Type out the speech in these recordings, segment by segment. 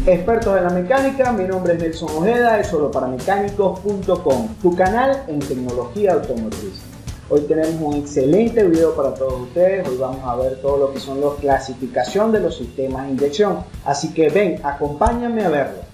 Expertos en la mecánica, mi nombre es Nelson Ojeda de soloparamecánicos.com, tu canal en tecnología automotriz. Hoy tenemos un excelente video para todos ustedes. Hoy vamos a ver todo lo que son la clasificación de los sistemas de inyección. Así que ven, acompáñame a verlo.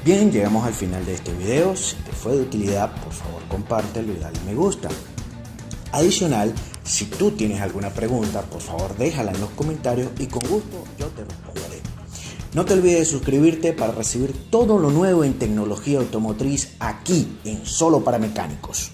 Bien, llegamos al final de este video. Si te fue de utilidad, por favor compártelo y dale me gusta. Adicional, si tú tienes alguna pregunta, por favor déjala en los comentarios y con gusto yo te responderé. No te olvides de suscribirte para recibir todo lo nuevo en tecnología automotriz aquí en Solo para Mecánicos.